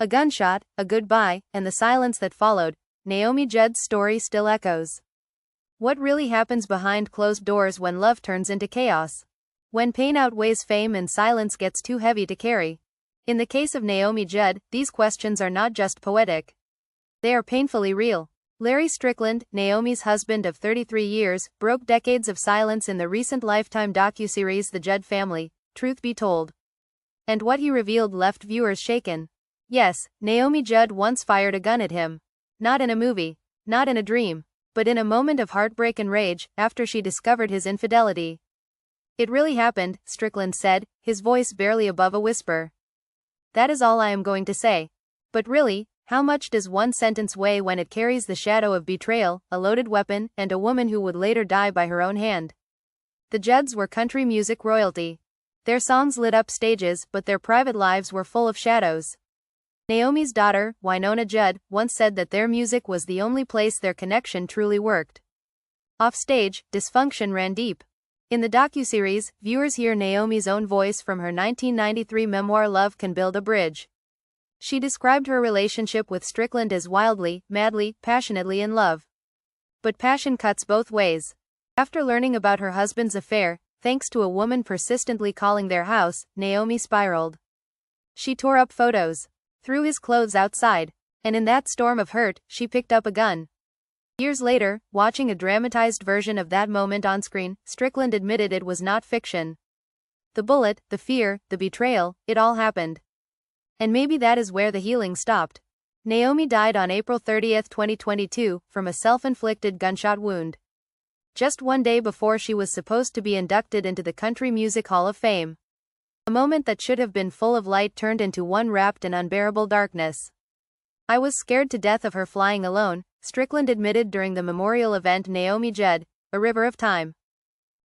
gunshot, a goodbye, and the silence that followed, Naomi Judd's story still echoes. What really happens behind closed doors when love turns into chaos? When pain outweighs fame and silence gets too heavy to carry? In the case of Naomi Judd, these questions are not just poetic. They are painfully real. Larry Strickland, Naomi's husband of 33 years, broke decades of silence in the recent Lifetime docuseries The Judd Family, Truth Be Told. And what he revealed left viewers shaken. Yes, Naomi Judd once fired a gun at him. Not in a movie, not in a dream, but in a moment of heartbreak and rage, after she discovered his infidelity. It really happened, Strickland said, his voice barely above a whisper. That is all I am going to say. But really, how much does one sentence weigh when it carries the shadow of betrayal, a loaded weapon, and a woman who would later die by her own hand? The Judds were country music royalty. Their songs lit up stages, but their private lives were full of shadows. Naomi's daughter, Winona Judd, once said that their music was the only place their connection truly worked. Offstage, dysfunction ran deep. In the docuseries, viewers hear Naomi's own voice from her 1993 memoir Love Can Build a Bridge. She described her relationship with Strickland as wildly, madly, passionately in love. But passion cuts both ways. After learning about her husband's affair, thanks to a woman persistently calling their house, Naomi spiraled. She tore up photos, threw his clothes outside, and in that storm of hurt, she picked up a gun. Years later, watching a dramatized version of that moment on screen, Strickland admitted it was not fiction. The bullet, the fear, the betrayal, it all happened. And maybe that is where the healing stopped. Naomi died on April 30, 2022, from a self-inflicted gunshot wound. Just one day before she was supposed to be inducted into the Country Music Hall of Fame. A moment that should have been full of light turned into one wrapped in unbearable darkness. I was scared to death of her flying alone, Strickland admitted during the memorial event Naomi Judd, A River of Time.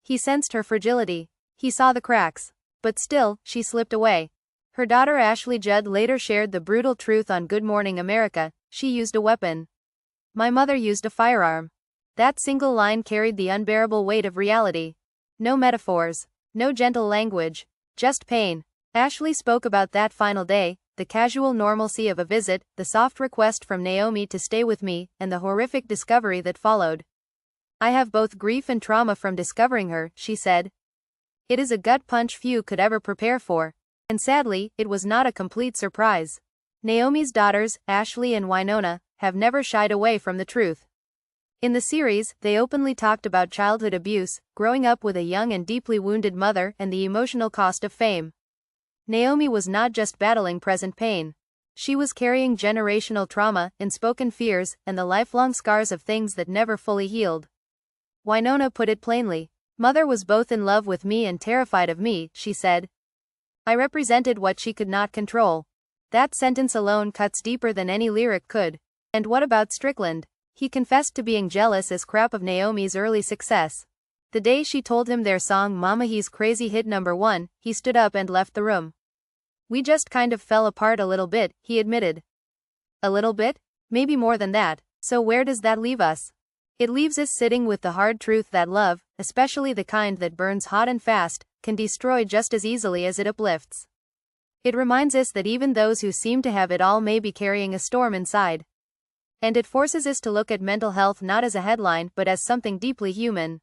He sensed her fragility. He saw the cracks. But still, she slipped away. Her daughter Ashley Judd later shared the brutal truth on Good Morning America: she used a weapon. My mother used a firearm. That single line carried the unbearable weight of reality. No metaphors. No gentle language. Just pain. Ashley spoke about that final day, the casual normalcy of a visit, the soft request from Naomi to stay with me, and the horrific discovery that followed. I have both grief and trauma from discovering her, she said. It is a gut punch few could ever prepare for. And sadly, it was not a complete surprise. Naomi's daughters, Ashley and Winona, have never shied away from the truth. In the series, they openly talked about childhood abuse, growing up with a young and deeply wounded mother, and the emotional cost of fame. Naomi was not just battling present pain. She was carrying generational trauma, unspoken fears, and the lifelong scars of things that never fully healed. Winona put it plainly. Mother was both in love with me and terrified of me, she said. I represented what she could not control. That sentence alone cuts deeper than any lyric could. And what about Strickland? He confessed to being jealous as crap of Naomi's early success. The day she told him their song Mama He's Crazy hit #1, he stood up and left the room. We just kind of fell apart a little bit, he admitted. A little bit? Maybe more than that. So where does that leave us? It leaves us sitting with the hard truth that love, especially the kind that burns hot and fast, can destroy just as easily as it uplifts. It reminds us that even those who seem to have it all may be carrying a storm inside. And it forces us to look at mental health not as a headline but as something deeply human.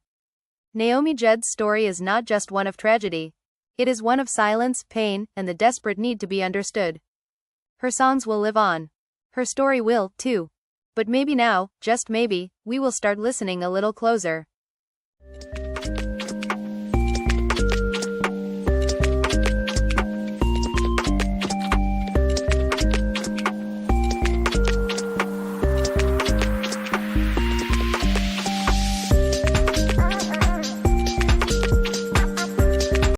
Naomi Judd's story is not just one of tragedy. It is one of silence, pain, and the desperate need to be understood. Her songs will live on. Her story will, too. But maybe now, just maybe, we will start listening a little closer.